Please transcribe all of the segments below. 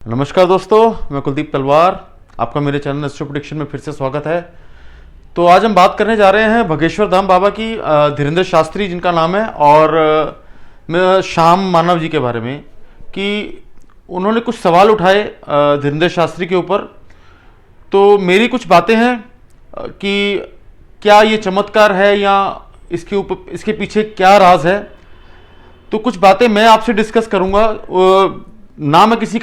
नमस्कार दोस्तों, मैं कुलदीप तलवार। आपका मेरे चैनल एस्ट्रो प्रेडिक्शन में फिर से स्वागत है। तो आज हम बात करने जा रहे हैं भगेश्वर धाम बाबा की, धीरेंद्र शास्त्री जिनका नाम है, और मैं श्याम मानव जी के बारे में कि उन्होंने कुछ सवाल उठाए धीरेंद्र शास्त्री के ऊपर। तो मेरी कुछ बातें हैं कि क्या ये चमत्कार है या इसके पीछे क्या राज है। तो कुछ बातें मैं आपसे डिस्कस करूंगा। ना मैं किसी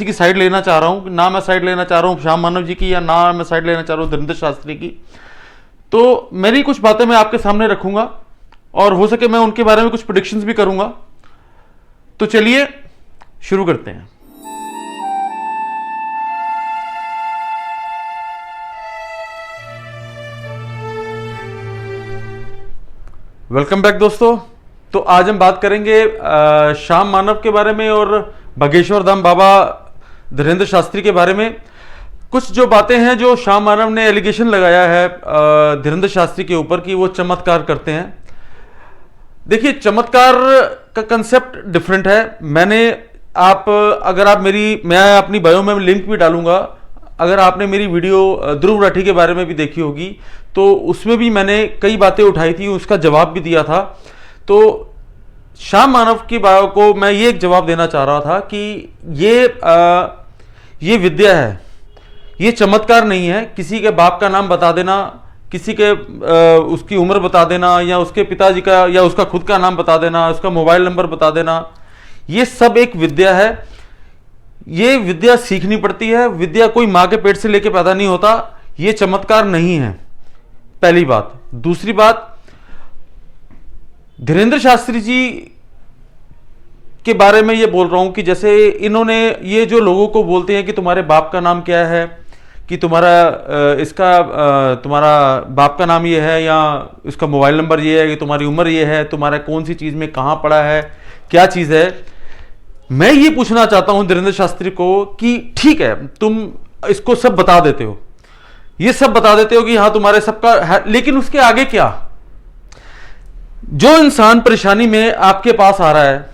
की साइड लेना चाह रहा हूं, ना मैं साइड लेना चाह रहा हूं श्याम मानव जी की, या ना मैं साइड लेना चाह रहा हूं धीरेंद्र शास्त्री की। तो मेरी कुछ बातें मैं आपके सामने रखूंगा और हो सके मैं उनके बारे में कुछ प्रेडिक्शंस भी करूंगा। तो चलिए शुरू करते हैं। वेलकम बैक दोस्तों। तो आज हम बात करेंगे श्याम मानव के बारे में और भगेश्वर धाम बाबा धीरेंद्र शास्त्री के बारे में। कुछ जो बातें हैं जो श्याम मानव ने एलिगेशन लगाया है धीरेंद्र शास्त्री के ऊपर कि वो चमत्कार करते हैं। देखिए, चमत्कार का कंसेप्ट डिफरेंट है। मैं अपनी बायो में लिंक भी डालूंगा। अगर आपने मेरी वीडियो ध्रुव राठी के बारे में भी देखी होगी तो उसमें भी मैंने कई बातें उठाई थी, उसका जवाब भी दिया था। तो श्याम मानव की बायो को मैं ये एक जवाब देना चाह रहा था कि ये विद्या है, ये चमत्कार नहीं है। किसी के बाप का नाम बता देना, किसी के उसकी उम्र बता देना, या उसके पिताजी का या उसका खुद का नाम बता देना, उसका मोबाइल नंबर बता देना, ये सब एक विद्या है। ये विद्या सीखनी पड़ती है। विद्या कोई माँ के पेट से लेके पैदा नहीं होता। ये चमत्कार नहीं है, पहली बात। दूसरी बात, धीरेंद्र शास्त्री जी के बारे में ये बोल रहा हूं कि जैसे इन्होंने ये जो लोगों को बोलते हैं कि तुम्हारे बाप का नाम क्या है, कि तुम्हारा बाप का नाम ये है, या इसका मोबाइल नंबर ये है, कि तुम्हारी उम्र ये है, तुम्हारा कौन सी चीज में कहां पड़ा है, क्या चीज है। मैं ये पूछना चाहता हूं धीरेंद्र शास्त्री को कि ठीक है, तुम इसको सब बता देते हो, ये सब बता देते हो कि हाँ तुम्हारे सबका है, लेकिन उसके आगे क्या? जो इंसान परेशानी में आपके पास आ रहा है,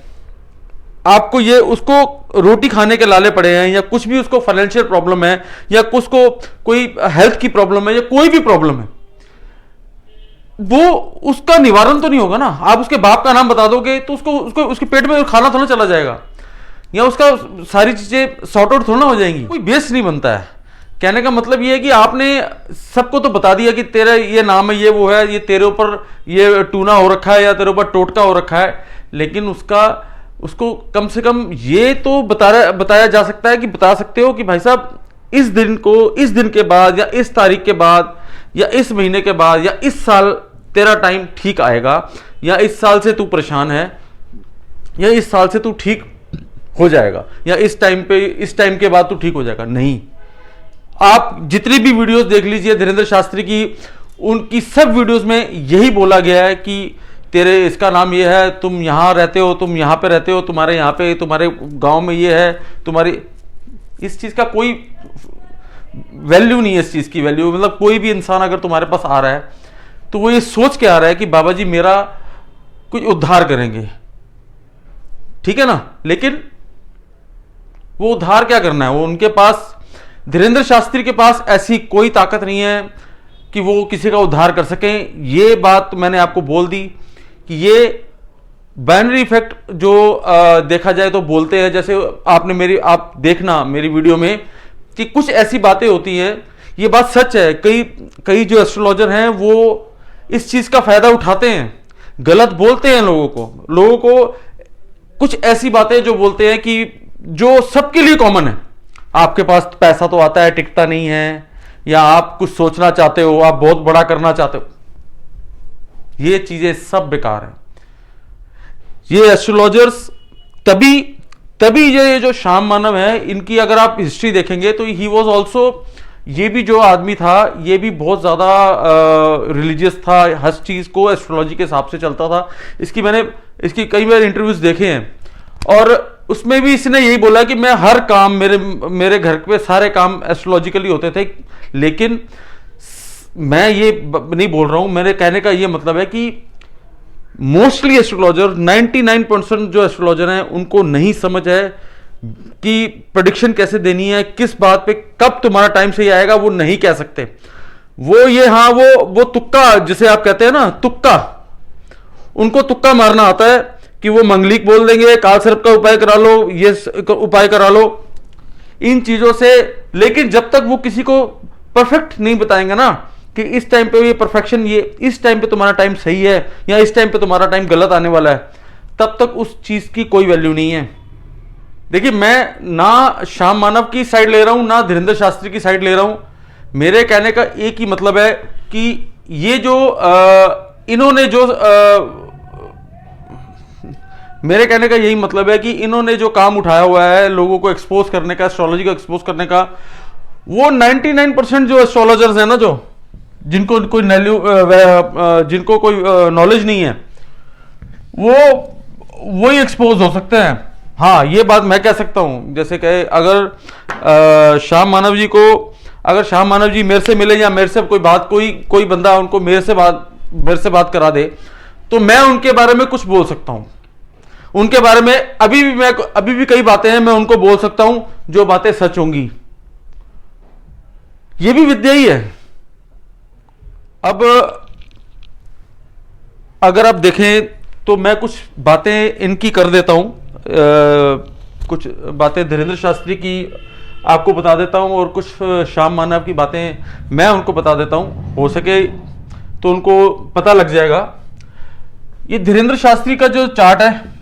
आपको ये उसको रोटी खाने के लाले पड़े हैं, या कुछ भी उसको फाइनेंशियल प्रॉब्लम है, या उसको कोई हेल्थ की प्रॉब्लम है, या कोई भी प्रॉब्लम है, वो उसका निवारण तो नहीं होगा ना। आप उसके बाप का नाम बता दोगे तो उसको उसके पेट में खाना थोड़ा चला जाएगा, या उसका सारी चीजें सॉर्ट आउट थोड़ा ना हो जाएंगी। कोई बेस नहीं बनता है। कहने का मतलब ये है कि आपने सबको तो बता दिया कि तेरा ये नाम है, ये वो है, ये तेरे ऊपर ये टूना हो रखा है, या तेरे ऊपर टोटका हो रखा है, लेकिन उसको कम से कम ये तो बताया जा सकता है कि बता सकते हो कि भाई साहब इस दिन के बाद, या इस तारीख के बाद, या इस महीने के बाद, या इस साल तेरा टाइम ठीक आएगा, या इस साल से तू परेशान है, या इस साल से तू ठीक हो जाएगा, या इस टाइम के बाद तू ठीक हो जाएगा। नहीं, आप जितनी भी वीडियोस देख लीजिए धीरेंद्र शास्त्री की, उनकी सब वीडियोस में यही बोला गया है कि तेरे इसका नाम ये है, तुम यहां रहते हो, तुम यहां पे रहते हो, तुम्हारे यहां पे तुम्हारे गांव में ये है, तुम्हारी इस चीज का कोई वैल्यू नहीं है। इस चीज की वैल्यू मतलब कोई भी इंसान अगर तुम्हारे पास आ रहा है तो वो ये सोच के आ रहा है कि बाबा जी मेरा कुछ उद्धार करेंगे, ठीक है ना। लेकिन वो उद्धार क्या करना है, वो उनके पास, धीरेंद्र शास्त्री के पास ऐसी कोई ताकत नहीं है कि वो किसी का उद्धार कर सकें। ये बात मैंने आपको बोल दी कि ये बाइनरी इफेक्ट जो देखा जाए तो बोलते हैं, जैसे आप देखना मेरी वीडियो में कि कुछ ऐसी बातें होती हैं। ये बात सच है, कई जो एस्ट्रोलॉजर हैं वो इस चीज का फायदा उठाते हैं, गलत बोलते हैं लोगों को कुछ ऐसी बातें जो बोलते हैं कि जो सबके लिए कॉमन है। आपके पास पैसा तो आता है, टिकता नहीं है, या आप कुछ सोचना चाहते हो, आप बहुत बड़ा करना चाहते हो, ये चीजें सब बेकार है। ये एस्ट्रोलॉजर्स तभी ये जो श्याम मानव है, इनकी अगर आप हिस्ट्री देखेंगे तो ही वॉज ऑल्सो, ये भी जो आदमी था ये भी बहुत ज्यादा रिलीजियस था, हर चीज को एस्ट्रोलॉजी के हिसाब से चलता था। मैंने इसकी कई बार इंटरव्यूज देखे हैं, और उसमें भी इसने यही बोला कि मैं हर काम, मेरे घर पे सारे काम एस्ट्रोलॉजिकली होते थे। लेकिन मैं ये नहीं बोल रहा हूं, मेरे कहने का ये मतलब है कि मोस्टली एस्ट्रोलॉजर 99% जो एस्ट्रोलॉजर हैं उनको नहीं समझ है कि प्रेडिक्शन कैसे देनी है, किस बात पे कब तुम्हारा टाइम सही आएगा, वो नहीं कह सकते। वो ये हाँ वो तुक्का जिसे आप कहते हैं ना, तुक्का, उनको तुक्का मारना आता है कि वो मंगलिक बोल देंगे, काल सर्प का उपाय करा लो, ये उपाय करा लो, इन चीजों से। लेकिन जब तक वो किसी को परफेक्ट नहीं बताएंगे ना कि इस टाइम पे ये परफेक्शन, ये इस टाइम पे तुम्हारा टाइम सही है या इस टाइम पे तुम्हारा टाइम गलत आने वाला है, तब तक उस चीज की कोई वैल्यू नहीं है। देखिए, मैं ना श्याम मानव की साइड ले रहा हूं, ना धीरेंद्र शास्त्री की साइड ले रहा हूं। मेरे कहने का एक ही मतलब है कि ये जो इन्होंने जो मेरे कहने का यही मतलब है कि इन्होंने जो काम उठाया हुआ है लोगों को एक्सपोज करने का, एस्ट्रोलॉजी को एक्सपोज करने का, वो 99% जो एस्ट्रोलॉजर्स हैं ना, जो जिनको कोई जिनको कोई नॉलेज नहीं है, वो ही एक्सपोज हो सकते हैं। हाँ, ये बात मैं कह सकता हूं, जैसे कहे अगर श्याम मानव जी को, अगर श्याम मानव जी मेरे से मिले या मेरे से कोई बंदा उनको मेरे से बात करा दे, तो मैं उनके बारे में कुछ बोल सकता हूं। उनके बारे में अभी भी कई बातें हैं मैं उनको बोल सकता हूं जो बातें सच होंगी। ये भी विद्या ही है। अब अगर आप देखें तो मैं कुछ बातें इनकी कर देता हूं, कुछ बातें धीरेंद्र शास्त्री की आपको बता देता हूं और कुछ श्याम मानव की बातें मैं उनको बता देता हूं, हो सके तो उनको पता लग जाएगा। ये धीरेंद्र शास्त्री का जो चार्ट है,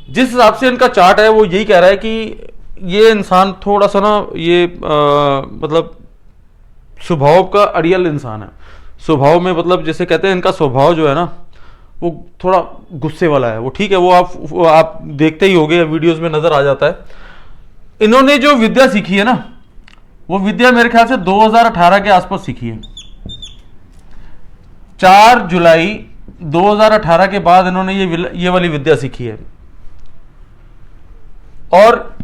जिस हिसाब से इनका चार्ट है, वो यही कह रहा है कि ये इंसान थोड़ा सा ना ये मतलब स्वभाव का अड़ियल इंसान है। स्वभाव में मतलब जैसे कहते हैं, इनका स्वभाव जो है ना वो थोड़ा गुस्से वाला है। वो ठीक है, वो आप देखते ही होंगे, वीडियोस में नजर आ जाता है। इन्होंने जो विद्या सीखी है ना, वो विद्या मेरे ख्याल से 2018 के आसपास सीखी है। 4 जुलाई 2018 के बाद इन्होंने ये वाली विद्या सीखी है। और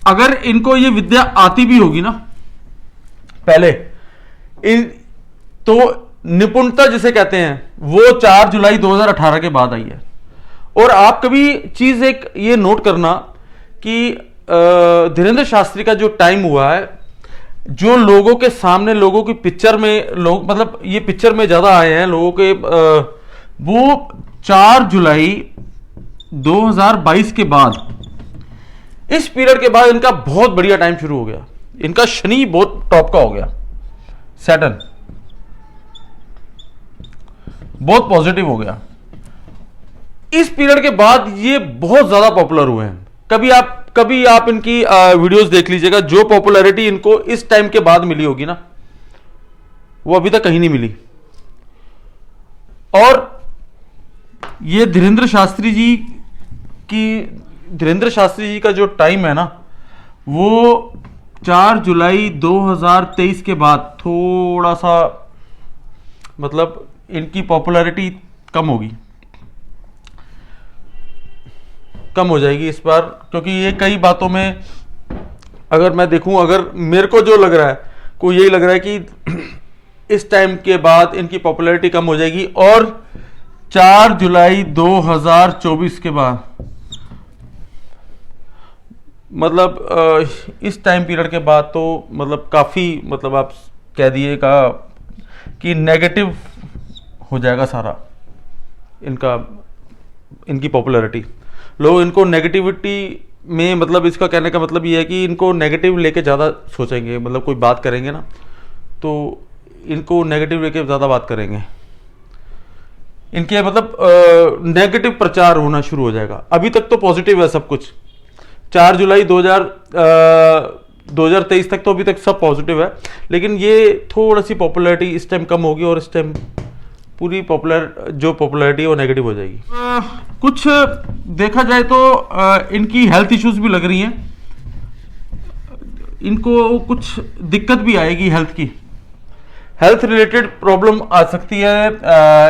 अगर इनको ये विद्या आती भी होगी ना पहले, तो निपुणता जिसे कहते हैं वो 4 जुलाई 2018 के बाद आई है। और आप कभी चीज एक ये नोट करना कि धीरेंद्र शास्त्री का जो टाइम हुआ है, जो लोगों के सामने, लोगों की पिक्चर में, लोग मतलब ये पिक्चर में ज्यादा आए हैं लोगों के, वो 4 जुलाई 2022 के बाद, इस पीरियड के बाद इनका बहुत बढ़िया टाइम शुरू हो गया। इनका शनि बहुत टॉप का हो गया, सैटर्न बहुत पॉजिटिव हो गया। इस पीरियड के बाद ये बहुत ज्यादा पॉपुलर हुए हैं। कभी आप इनकी वीडियोस देख लीजिएगा, जो पॉपुलैरिटी इनको इस टाइम के बाद मिली होगी ना, वो अभी तक कहीं नहीं मिली। और ये धीरेंद्र शास्त्री जी का जो टाइम है ना, वो 4 जुलाई 2023 के बाद थोड़ा सा मतलब इनकी पॉपुलैरिटी कम हो जाएगी इस बार, क्योंकि ये कई बातों में अगर मैं देखूं, अगर मेरे को जो लग रहा है, को यही लग रहा है कि इस टाइम के बाद इनकी पॉपुलैरिटी कम हो जाएगी। और 4 जुलाई 2024 के बाद मतलब इस टाइम पीरियड के बाद तो मतलब काफ़ी, मतलब आप कह दिएगा कि नेगेटिव हो जाएगा सारा इनकी पॉपुलैरिटी। लोग इनको नेगेटिविटी में, मतलब इसका कहने का मतलब ये है कि इनको नेगेटिव लेके ज़्यादा सोचेंगे, मतलब कोई बात करेंगे ना तो इनको नेगेटिव लेके ज़्यादा बात करेंगे। इनके मतलब नेगेटिव प्रचार होना शुरू हो जाएगा। अभी तक तो पॉजिटिव है सब कुछ। 4 जुलाई 2023 तक तो अभी तक सब पॉजिटिव है, लेकिन ये थोड़ा सी पॉपुलैरिटी इस टाइम कम होगी और इस टाइम पूरी पॉपुलैरिटी है वो नेगेटिव हो जाएगी। कुछ देखा जाए तो इनकी हेल्थ इश्यूज भी लग रही हैं, इनको कुछ दिक्कत भी आएगी हेल्थ रिलेटेड प्रॉब्लम आ सकती है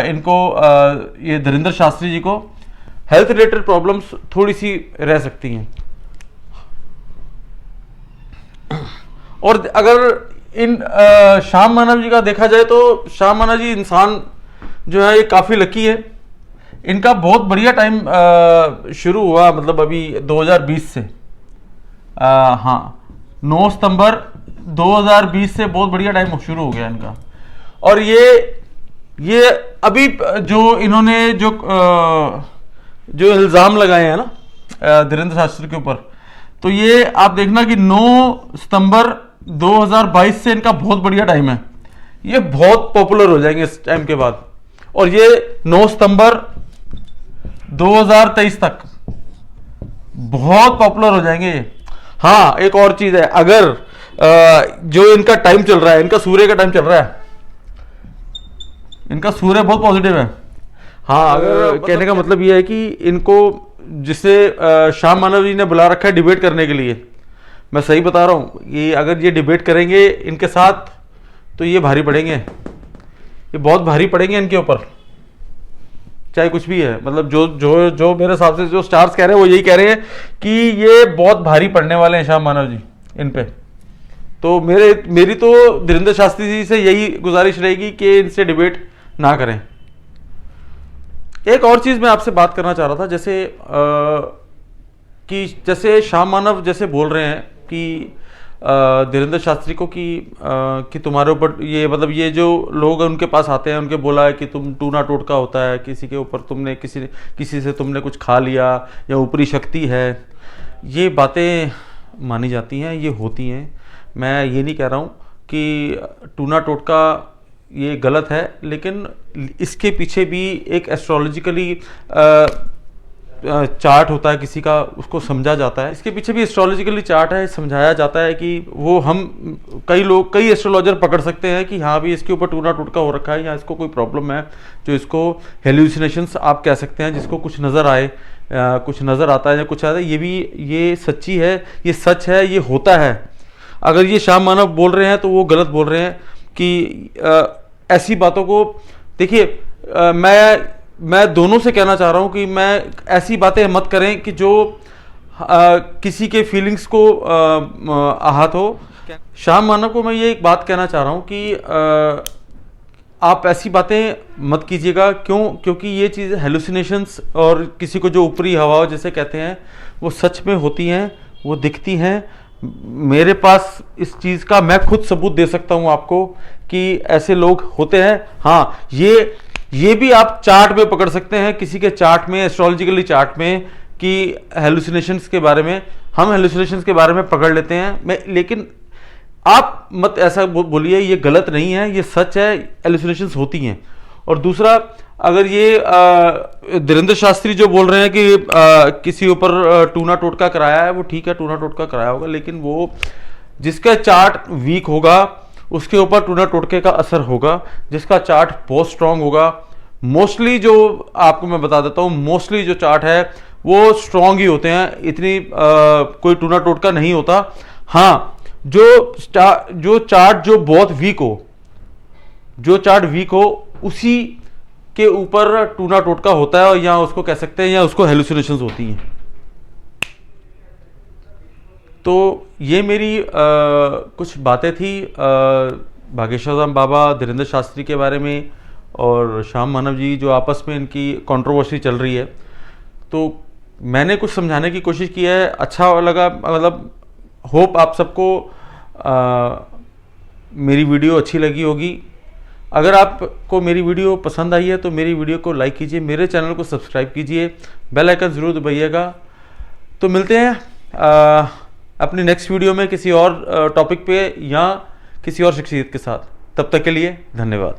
इनको। ये धीरेंद्र शास्त्री जी को हेल्थ रिलेटेड प्रॉब्लम्स थोड़ी सी रह सकती हैं। और अगर इन श्याम मानव जी का देखा जाए तो श्याम मानव जी इंसान जो है ये काफ़ी लकी है इनका बहुत बढ़िया टाइम शुरू हुआ, मतलब अभी 2020 से। हाँ, 9 सितंबर 2020 से बहुत बढ़िया टाइम शुरू हो गया इनका। और ये अभी जो इन्होंने जो इल्ज़ाम लगाए हैं ना धीरेन्द्र शास्त्री के ऊपर, तो ये आप देखना कि 9 सितंबर 2022 से इनका बहुत बढ़िया टाइम है, ये बहुत पॉपुलर हो जाएंगे इस टाइम के बाद। और ये 9 सितंबर 2023 तक बहुत पॉपुलर हो जाएंगे ये। हाँ, एक और चीज है, अगर जो इनका टाइम चल रहा है, इनका सूर्य का टाइम चल रहा है, इनका सूर्य बहुत पॉजिटिव है। हाँ, अगर कहने का मतलब ये है कि इनको, जिसे श्याम मानव जी ने बुला रखा है डिबेट करने के लिए, मैं सही बता रहा हूं कि अगर ये डिबेट करेंगे इनके साथ तो ये भारी पड़ेंगे, ये बहुत भारी पड़ेंगे इनके ऊपर, चाहे कुछ भी है। मतलब जो मेरे हिसाब से जो स्टार्स कह रहे हैं वो यही कह रहे हैं कि ये बहुत भारी पड़ने वाले हैं श्याम मानव जी इन पे। तो मेरी तो धीरेन्द्र शास्त्री जी से यही गुजारिश रहेगी कि इनसे डिबेट ना करें। एक और चीज मैं आपसे बात करना चाह रहा था, जैसे श्याम मानव जैसे बोल रहे हैं कि धीरेन्द्र शास्त्री को कि तुम्हारे ऊपर ये, मतलब ये जो लोग उनके पास आते हैं उनके बोला है कि तुम टूना टोटका होता है, किसी के ऊपर तुमने किसी से तुमने कुछ खा लिया या ऊपरी शक्ति है। ये बातें मानी जाती हैं, ये होती हैं। मैं ये नहीं कह रहा हूँ कि टूना टोटका ये गलत है, लेकिन इसके पीछे भी एक एस्ट्रोलॉजिकली चार्ट होता है किसी का, उसको समझा जाता है। इसके पीछे भी एस्ट्रोलॉजिकली चार्ट है, समझाया जाता है कि वो कई एस्ट्रोलॉजर पकड़ सकते हैं कि हाँ भी इसके ऊपर टूना टोटका हो रखा है या इसको कोई प्रॉब्लम है, जो इसको हेल्यूसिनेशंस आप कह सकते हैं, जिसको कुछ नज़र आए, कुछ नज़र आता है या कुछ आता है। ये सच्ची है, ये सच है, ये होता है। अगर ये श्याम मानव बोल रहे हैं तो वो गलत बोल रहे हैं कि ऐसी बातों को देखिए। मैं दोनों से कहना चाह रहा हूं कि मैं ऐसी बातें मत करें कि जो किसी के फीलिंग्स को आहत हो। श्याम मानव को मैं ये एक बात कहना चाह रहा हूं कि आप ऐसी बातें मत कीजिएगा। क्योंकि ये चीज़ हेलुसिनेशंस और किसी को जो ऊपरी हवा जैसे कहते हैं वो सच में होती हैं, वो दिखती हैं। मेरे पास इस चीज़ का मैं खुद सबूत दे सकता हूं आपको कि ऐसे लोग होते हैं। हाँ, ये भी आप चार्ट में पकड़ सकते हैं, किसी के चार्ट में, एस्ट्रोलॉजिकली चार्ट में, कि हेलुसिनेशंस के बारे में, हम हेलुसिनेशंस के बारे में पकड़ लेते हैं। लेकिन आप मत ऐसा बोलिए, ये गलत नहीं है, ये सच है, हेलुसिनेशंस होती हैं। और दूसरा, अगर ये धीरेन्द्र शास्त्री जो बोल रहे हैं कि किसी ऊपर टूना टोटका कराया है, वो ठीक है, टूना टोटका कराया होगा, लेकिन वो जिसका चार्ट वीक होगा उसके ऊपर टूना टोटके का असर होगा। जिसका चार्ट बहुत स्ट्रांग होगा, मोस्टली जो आपको मैं बता देता हूँ, मोस्टली जो चार्ट है वो स्ट्रांग ही होते हैं, इतनी कोई टूना टोटका नहीं होता। हाँ, जो चार्ट जो बहुत वीक हो, जो चार्ट वीक हो, उसी के ऊपर टूना टोटका होता है, और या उसको कह सकते हैं, या उसको हेलुसिनेशंस होती हैं। तो ये मेरी कुछ बातें थी भागेश्वर धाम बाबा, धीरेन्द्र शास्त्री के बारे में, और श्याम मानव जी जो आपस में इनकी कंट्रोवर्सी चल रही है। तो मैंने कुछ समझाने की कोशिश की है, अच्छा लगा। मतलब होप आप सबको मेरी वीडियो अच्छी लगी होगी। अगर आपको मेरी वीडियो पसंद आई है तो मेरी वीडियो को लाइक कीजिए, मेरे चैनल को सब्सक्राइब कीजिए, बेल आइकन ज़रूर दबाइएगा। तो मिलते हैं अपनी नेक्स्ट वीडियो में किसी और टॉपिक पे या किसी और शख्सियत के साथ। तब तक के लिए धन्यवाद।